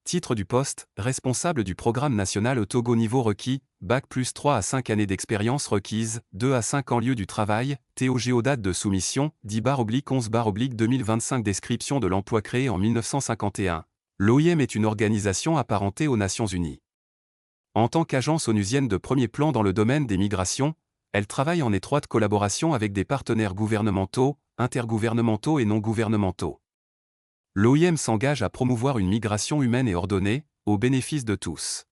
Titre du poste, responsable du programme national au Togo niveau requis, Bac plus 3 à 5 années d'expérience requise, 2 à 5 ans lieu du travail, TOGO date de soumission, 10/11/2025 description de l'emploi créé en 1951. L'OIM est une organisation apparentée aux Nations Unies. En tant qu'agence onusienne de premier plan dans le domaine des migrations, elle travaille en étroite collaboration avec des partenaires gouvernementaux, intergouvernementaux et non gouvernementaux. L'OIM s'engage à promouvoir une migration humaine et ordonnée, au bénéfice de tous.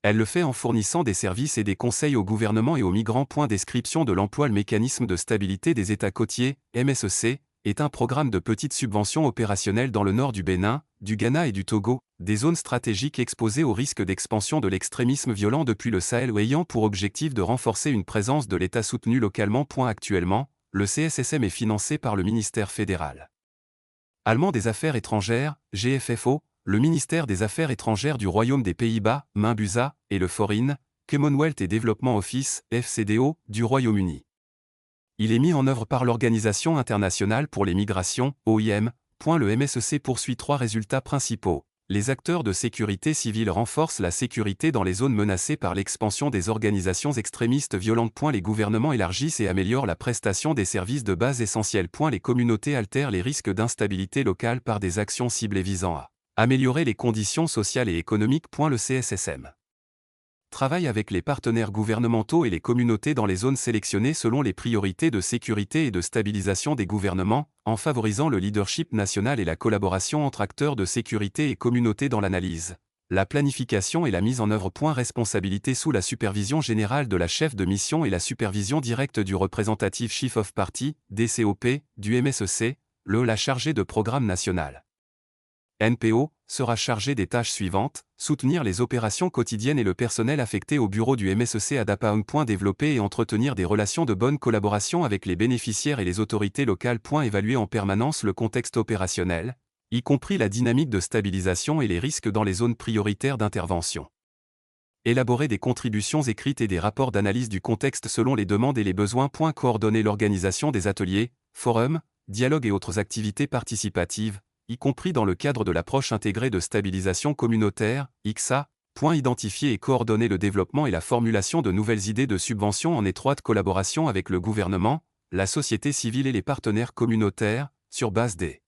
Elle le fait en fournissant des services et des conseils au gouvernement et aux migrants. Description de l'emploi. Le mécanisme de stabilité des États côtiers, MSEC, est un programme de petites subventions opérationnelles dans le nord du Bénin, du Ghana et du Togo, des zones stratégiques exposées au risque d'expansion de l'extrémisme violent depuis le Sahel ou ayant pour objectif de renforcer une présence de l'État soutenu localement. Actuellement, le CSSM est financé par le ministère fédéral allemand des Affaires étrangères, GFFO, le ministère des Affaires étrangères du Royaume des Pays-Bas, Minbusa, et le Foreign, Commonwealth et Development Office, FCDO, du Royaume-Uni. Il est mis en œuvre par l'Organisation internationale pour les migrations, OIM. Le MSEC poursuit 3 résultats principaux. Les acteurs de sécurité civile renforcent la sécurité dans les zones menacées par l'expansion des organisations extrémistes violentes. Les gouvernements élargissent et améliorent la prestation des services de base essentiels. Les communautés altèrent les risques d'instabilité locale par des actions ciblées visant à améliorer les conditions sociales et économiques. Le CSSM travaille avec les partenaires gouvernementaux et les communautés dans les zones sélectionnées selon les priorités de sécurité et de stabilisation des gouvernements, en favorisant le leadership national et la collaboration entre acteurs de sécurité et communautés dans l'analyse, la planification et la mise en œuvre. Responsabilité sous la supervision générale de la chef de mission et la supervision directe du représentatif Chief of Party, DCOP, du MSEC, la chargée de programme national. NPO, sera chargé des tâches suivantes, soutenir les opérations quotidiennes et le personnel affecté au bureau du MSEC à Dapaon. Développer et entretenir des relations de bonne collaboration avec les bénéficiaires et les autorités locales. Évaluer en permanence le contexte opérationnel, y compris la dynamique de stabilisation et les risques dans les zones prioritaires d'intervention. Élaborer des contributions écrites et des rapports d'analyse du contexte selon les demandes et les besoins. Coordonner l'organisation des ateliers, forums, dialogues et autres activités participatives, y compris dans le cadre de l'approche intégrée de stabilisation communautaire, ICSA. Identifier et coordonner le développement et la formulation de nouvelles idées de subventions en étroite collaboration avec le gouvernement, la société civile et les partenaires communautaires, sur base des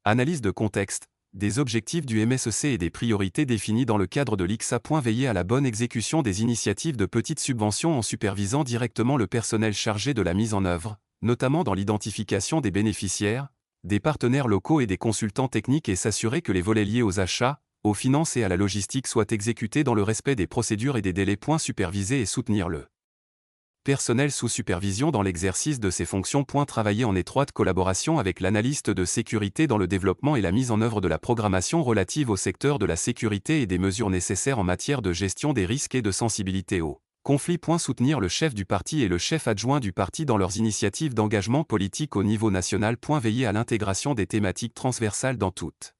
analyses de contexte, des objectifs du MSEC et des priorités définies dans le cadre de l'ICSA. Veiller à la bonne exécution des initiatives de petites subventions en supervisant directement le personnel chargé de la mise en œuvre, notamment dans l'identification des bénéficiaires, des partenaires locaux et des consultants techniques et s'assurer que les volets liés aux achats, aux finances et à la logistique soient exécutés dans le respect des procédures et des délais. Superviser et soutenir le personnel sous supervision dans l'exercice de ses fonctions. Travailler en étroite collaboration avec l'analyste de sécurité dans le développement et la mise en œuvre de la programmation relative au secteur de la sécurité et des mesures nécessaires en matière de gestion des risques et de sensibilité aux conflits. Soutenir le chef du parti et le chef adjoint du parti dans leurs initiatives d'engagement politique au niveau national. Veiller à l'intégration des thématiques transversales dans toutes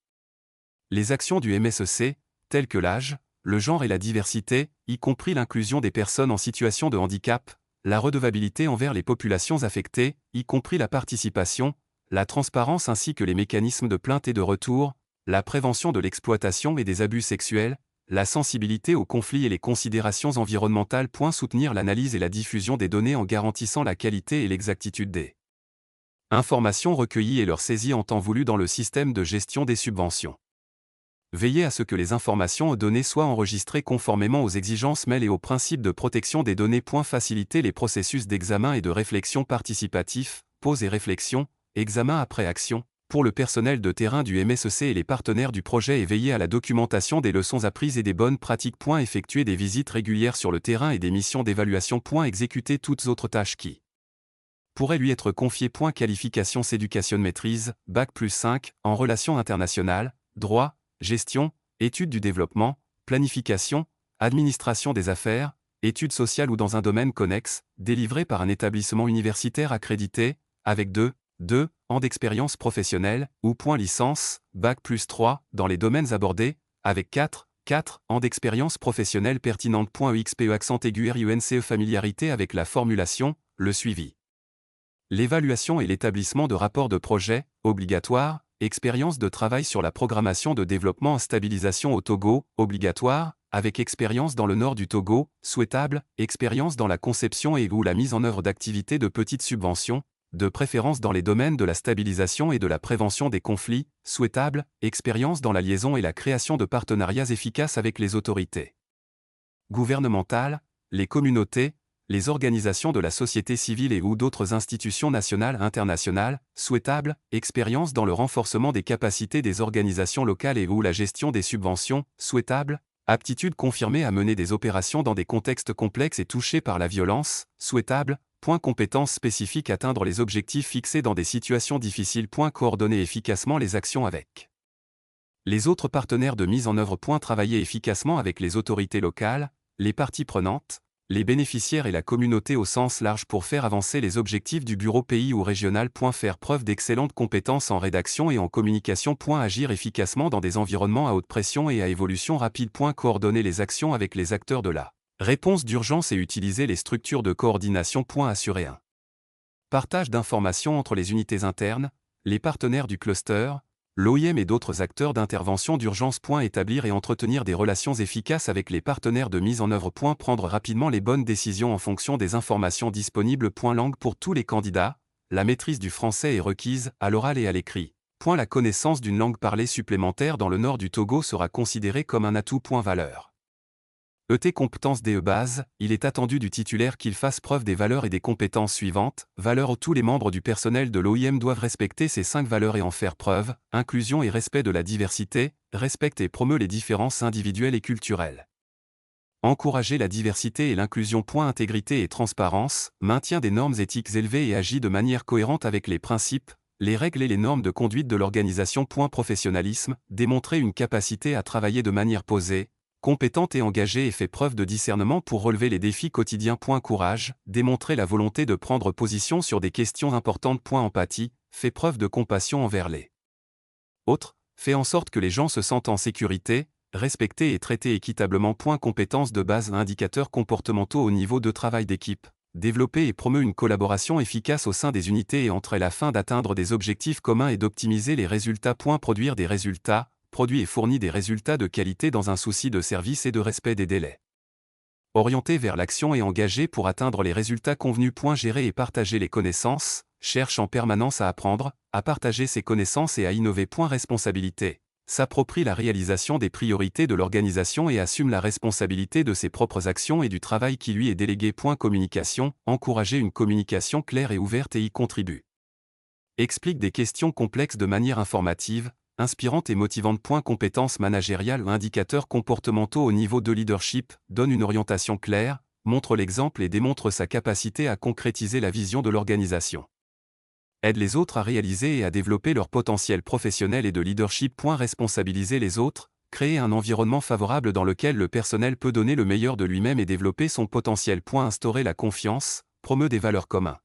les actions du MSEC, telles que l'âge, le genre et la diversité, y compris l'inclusion des personnes en situation de handicap, la redevabilité envers les populations affectées, y compris la participation, la transparence ainsi que les mécanismes de plainte et de retour, la prévention de l'exploitation et des abus sexuels, la sensibilité aux conflits et les considérations environnementales. Soutenir l'analyse et la diffusion des données en garantissant la qualité et l'exactitude des informations recueillies et leur saisie en temps voulu dans le système de gestion des subventions. Veiller à ce que les informations données soient enregistrées conformément aux exigences MEL et aux principes de protection des données. Faciliter les processus d'examen et de réflexion participatif, pause et réflexion, examen après action, pour le personnel de terrain du MSEC et les partenaires du projet et veiller à la documentation des leçons apprises et des bonnes pratiques. Effectuer des visites régulières sur le terrain et des missions d'évaluation. Exécuter toutes autres tâches qui pourraient lui être confiées. Qualification S'éducation maîtrise, Bac plus 5, en relations internationales, droit, gestion, études du développement, planification, administration des affaires, études sociales ou dans un domaine connexe, délivré par un établissement universitaire accrédité, avec 2 ans d'expérience professionnelle, ou licence, Bac plus 3, dans les domaines abordés, avec 4 ans d'expérience professionnelle pertinente. EXPE accent aigu RUNCE familiarité avec la formulation, le suivi. L'évaluation et l'établissement de rapports de projet, obligatoire, expérience de travail sur la programmation de développement en stabilisation au Togo, obligatoire, avec expérience dans le nord du Togo, souhaitable, expérience dans la conception et ou la mise en œuvre d'activités de petites subventions, de préférence dans les domaines de la stabilisation et de la prévention des conflits, souhaitable, expérience dans la liaison et la création de partenariats efficaces avec les autorités gouvernementales, les communautés, les organisations de la société civile et ou d'autres institutions nationales internationales, souhaitable, expérience dans le renforcement des capacités des organisations locales et ou la gestion des subventions, souhaitable, aptitude confirmée à mener des opérations dans des contextes complexes et touchés par la violence, souhaitable, compétences spécifiques atteindre les objectifs fixés dans des situations difficiles, coordonner efficacement les actions avec les autres partenaires de mise en œuvre, travailler efficacement avec les autorités locales, les parties prenantes, les bénéficiaires et la communauté au sens large pour faire avancer les objectifs du bureau pays ou régional. Faire preuve d'excellentes compétences en rédaction et en communication. Agir efficacement dans des environnements à haute pression et à évolution rapide. Coordonner les actions avec les acteurs de la réponse d'urgence et utiliser les structures de coordination. Assurer un partage d'informations entre les unités internes, les partenaires du cluster, l'OIM et d'autres acteurs d'intervention d'urgence. Établir et entretenir des relations efficaces avec les partenaires de mise en œuvre. Prendre rapidement les bonnes décisions en fonction des informations disponibles. Langue pour tous les candidats, la maîtrise du français est requise, à l'oral et à l'écrit. La connaissance d'une langue parlée supplémentaire dans le nord du Togo sera considérée comme un atout. Valeur. ET compétences DE base, il est attendu du titulaire qu'il fasse preuve des valeurs et des compétences suivantes. Valeurs. Tous les membres du personnel de l'OIM doivent respecter ces 5 valeurs et en faire preuve. Inclusion et respect de la diversité, respecte et promeut les différences individuelles et culturelles. Encourager la diversité et l'inclusion. Intégrité et transparence, maintient des normes éthiques élevées et agit de manière cohérente avec les principes, les règles et les normes de conduite de l'organisation. Professionnalisme, démontrer une capacité à travailler de manière posée, compétente et engagée et fait preuve de discernement pour relever les défis quotidiens. Courage, démontrer la volonté de prendre position sur des questions importantes. Empathie, fait preuve de compassion envers les autres, fait en sorte que les gens se sentent en sécurité, respectés et traités équitablement. Compétences de base, indicateurs comportementaux au niveau de travail d'équipe, développer et promeut une collaboration efficace au sein des unités et entre elles afin d'atteindre des objectifs communs et d'optimiser les résultats. Produire des résultats, produit et fournit des résultats de qualité dans un souci de service et de respect des délais. Orienté vers l'action et engagé pour atteindre les résultats convenus. Gérer et partager les connaissances, cherche en permanence à apprendre, à partager ses connaissances et à innover. Responsabilité, s'approprie la réalisation des priorités de l'organisation et assume la responsabilité de ses propres actions et du travail qui lui est délégué. Communication, encourager une communication claire et ouverte et y contribue. Explique des questions complexes de manière informative, inspirante et motivante. Compétences managériales ou indicateurs comportementaux au niveau de leadership, donne une orientation claire, montre l'exemple et démontre sa capacité à concrétiser la vision de l'organisation. Aide les autres à réaliser et à développer leur potentiel professionnel et de leadership. Responsabiliser les autres, créer un environnement favorable dans lequel le personnel peut donner le meilleur de lui-même et développer son potentiel. Instaurer la confiance, promeut des valeurs communes.